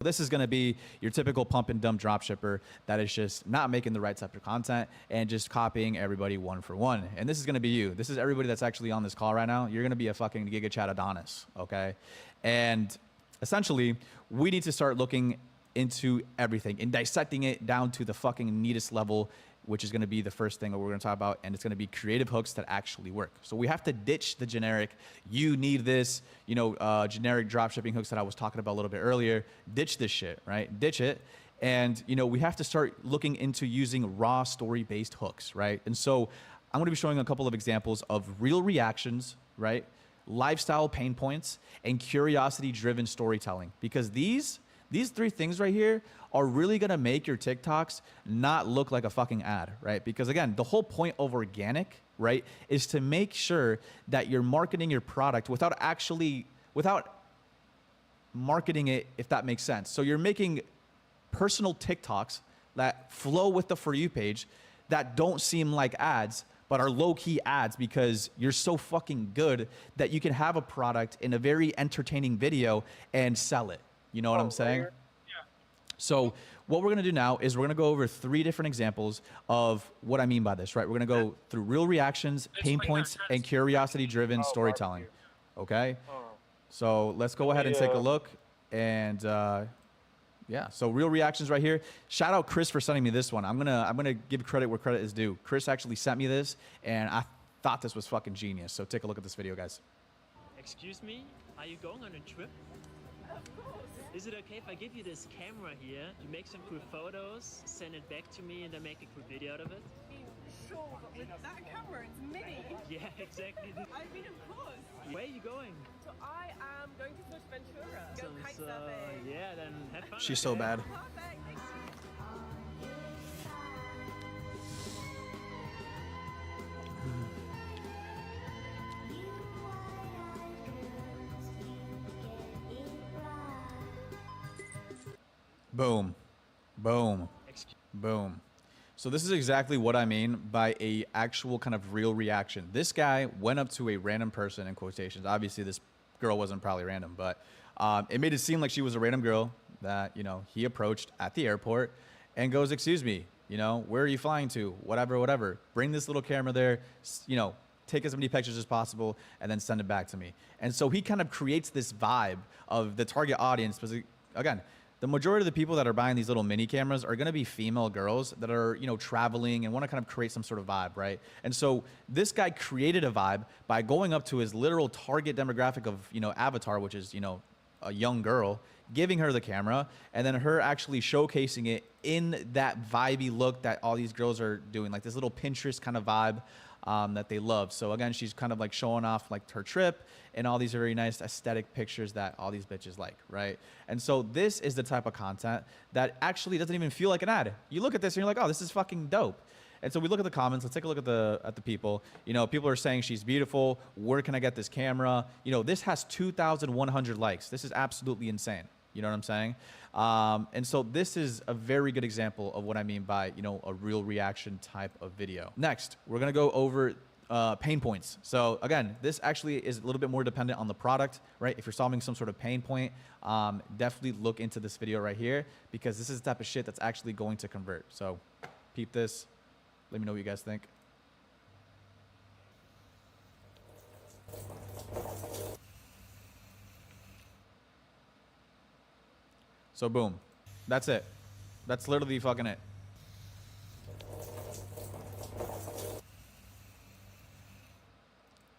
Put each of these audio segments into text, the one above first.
This is going to be your typical pump and dump dropshipper that is just not making the right type of content and just copying everybody one for one. And this is going to be you. This is everybody that's actually on this call right now. You're going to be a fucking Giga Chat Adonis, okay? And essentially, we need to start looking into everything and dissecting it down to the fucking neatest level, which is going to be the first thing that we're going to talk about, and it's going to be creative hooks that actually work. So we have to ditch the generic, you need this, generic dropshipping hooks that I was talking about a little bit earlier. Ditch this shit, right? Ditch it. And, we have to start looking into using raw story-based hooks, right? And so I'm going to be showing a couple of examples of real reactions, right? Lifestyle pain points and curiosity-driven storytelling, because these three things right here are really gonna make your TikToks not look like a fucking ad, right? Because again, the whole point of organic, right, is to make sure that you're marketing your product without marketing it, if that makes sense. So you're making personal TikToks that flow with the For You page that don't seem like ads, but are low-key ads because you're so fucking good that you can have a product in a very entertaining video and sell it. You know what I'm saying? Yeah. So what we're going to do now is we're going to go over 3 different examples of what I mean by this, right? We're going to go through real reactions, pain points, and curiosity-driven storytelling. Okay? So let's go ahead and take a look. And yeah, so real reactions right here. Shout out Chris for sending me this one. I'm gonna give credit where credit is due. Chris actually sent me this, and I thought this was fucking genius. So take a look at this video, guys. Excuse me, are you going on a trip? Of course. Is it okay if I give you this camera here? You make some cool photos, send it back to me, and then make a cool video out of it? Sure, but with that camera, it's mini. Yeah, exactly. I mean, of course. Where are you going? So I am going to Fuerteventura. Go kite surfing. Yeah, then have fun. She's so bad. Perfect. Thanks. Boom, boom, boom. So this is exactly what I mean by a actual kind of real reaction. This guy went up to a random person, in quotations. Obviously, this girl wasn't probably random, but it made it seem like she was a random girl that, he approached at the airport and goes, excuse me, where are you flying to? Whatever. Bring this little camera there, take as many pictures as possible, and then send it back to me. And so he kind of creates this vibe of the target audience. Because again, the majority of the people that are buying these little mini cameras are going to be female girls that are, traveling and want to kind of create some sort of vibe, right? And so this guy created a vibe by going up to his literal target demographic of, avatar, which is, a young girl, giving her the camera, and then her actually showcasing it in that vibey look that all these girls are doing, like this little Pinterest kind of vibe that they love. So again, she's kind of like showing off like her trip and all these very nice aesthetic pictures that all these bitches like, right? And so this is the type of content that actually doesn't even feel like an ad. You look at this and you're like, oh, this is fucking dope. And so we look at the comments. Let's take a look at the people. People are saying she's beautiful. Where can I get this camera? This has 2,100 likes. This is absolutely insane. You know what I'm saying? And so this is a very good example of what I mean by, a real reaction type of video. Next, we're going to go over pain points. So again, this actually is a little bit more dependent on the product, right? If you're solving some sort of pain point, definitely look into this video right here, because this is the type of shit that's actually going to convert. So peep this. Let me know what you guys think. So boom, that's it. That's literally fucking it.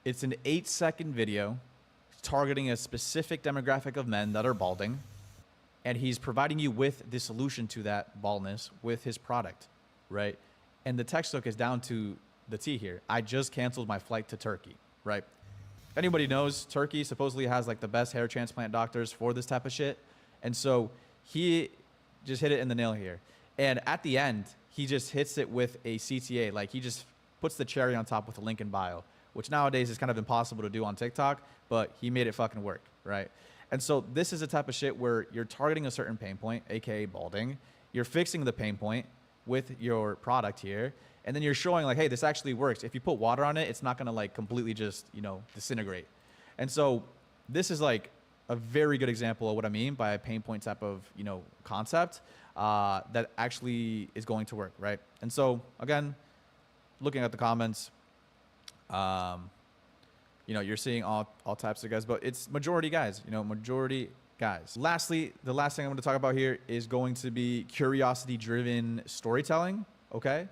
It's an 8-second video targeting a specific demographic of men that are balding, and he's providing you with the solution to that baldness with his product, right? And the text hook is down to the T here. I just canceled my flight to Turkey, right? If anybody knows, Turkey supposedly has like the best hair transplant doctors for this type of shit. And so he just hit it in the nail here. And at the end, he just hits it with a CTA. Like he just puts the cherry on top with a link in bio, which nowadays is kind of impossible to do on TikTok, but he made it fucking work, right? And so this is the type of shit where you're targeting a certain pain point, AKA balding. You're fixing the pain point with your product here, and then you're showing like, hey, this actually works. If you put water on it, it's not gonna like completely just, disintegrate. And so this is like a very good example of what I mean by a pain point type of, you know, concept that actually is going to work, right? And so again, looking at the comments, you know, you're seeing all types of guys, but it's majority guys, you know, majority guys. Lastly, the last thing I'm going to talk about here is going to be curiosity driven storytelling. Okay.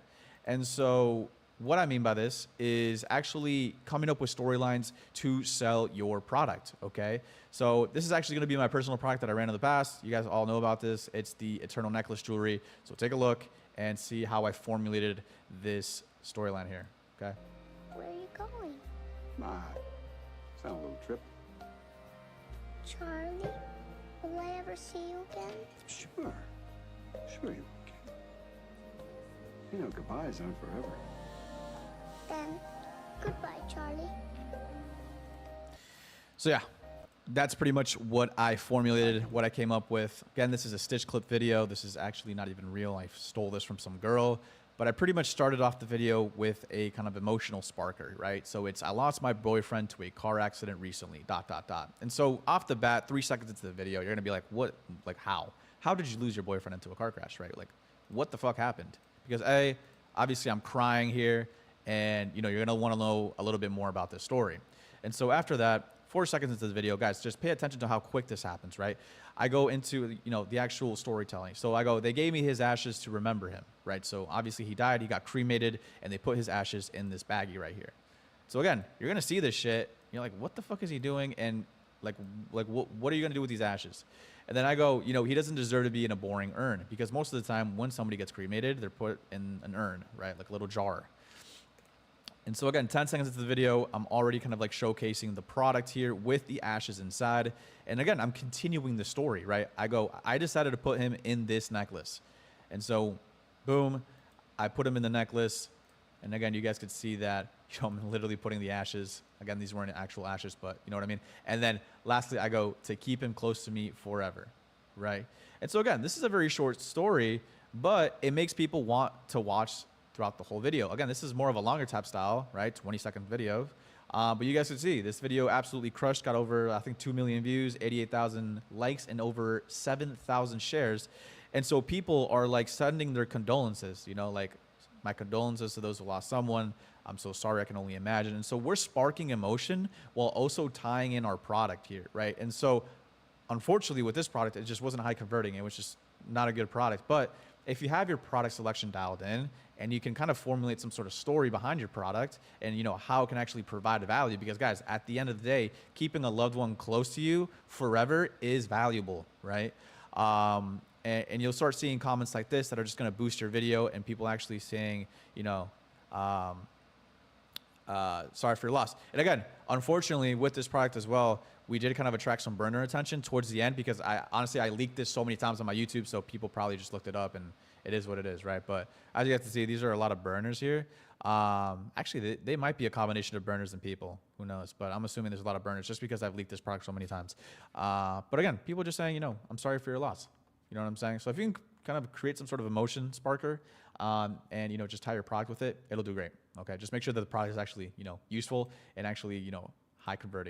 And so what I mean by this is actually coming up with storylines to sell your product. Okay. So this is actually going to be my personal product that I ran in the past. You guys all know about this. It's the Eternal Necklace jewelry. So take a look and see how I formulated this storyline here. Okay. Where are you going? My, it's not a little trip. Charlie? Will I ever see you again? Sure. Sure you can. You know, goodbyes aren't forever. Then, goodbye, Charlie. So yeah, that's pretty much what I formulated, what I came up with. Again, this is a stitch clip video. This is actually not even real. I stole this from some girl. But I pretty much started off the video with a kind of emotional sparker, right? So it's, I lost my boyfriend to a car accident recently, ... And so off the bat, 3 seconds into the video, you're gonna be like, what, like how? How did you lose your boyfriend into a car crash, right? Like, what the fuck happened? Because A, obviously I'm crying here, and you know, you're gonna wanna know a little bit more about this story. And so after that, 4 seconds into the video, guys, just pay attention to how quick this happens, right? I go into, you know, the actual storytelling. So I go, they gave me his ashes to remember him, right? So obviously he died, he got cremated, and they put his ashes in this baggie right here. So again, you're gonna see this shit. You're like, what the fuck is he doing? And like what are you gonna do with these ashes? And then I go, you know, he doesn't deserve to be in a boring urn, because most of the time when somebody gets cremated, they're put in an urn, right? Like a little jar. And so again, 10 seconds into the video, I'm already kind of like showcasing the product here with the ashes inside. And again, I'm continuing the story, right? I go, I decided to put him in this necklace. And so, boom, I put him in the necklace. And again, you guys could see that, you know, I'm literally putting the ashes. Again, these weren't actual ashes, but you know what I mean? And then lastly, I go, to keep him close to me forever, right? And so again, this is a very short story, but it makes people want to watch throughout the whole video. Again, this is more of a longer type style, right? 20-second video. But you guys can see this video absolutely crushed, got over, I think, 2 million views, 88,000 likes, and over 7,000 shares. And so people are like sending their condolences, you know, like, my condolences to those who lost someone. I'm so sorry, I can only imagine. And so we're sparking emotion while also tying in our product here, right? And so unfortunately with this product, it just wasn't high converting. It was just not a good product. But if you have your product selection dialed in, and you can kind of formulate some sort of story behind your product, and you know how it can actually provide value, because guys, at the end of the day, keeping a loved one close to you forever is valuable, right? And you'll start seeing comments like this that are just going to boost your video, and people actually saying, you know, sorry for your loss. And again, unfortunately with this product as well, we did kind of attract some burner attention towards the end, because I honestly leaked this so many times on my YouTube, so people probably just looked it up, and it is what it is, right? But as you have to see, these are a lot of burners here. Actually, they might be a combination of burners and people. Who knows? But I'm assuming there's a lot of burners just because I've leaked this product so many times. But again, people just saying, you know, I'm sorry for your loss. You know what I'm saying? So if you can kind of create some sort of emotion sparker, and, you know, just tie your product with it, it'll do great. Okay, just make sure that the product is actually, you know, useful and actually, you know, high converting.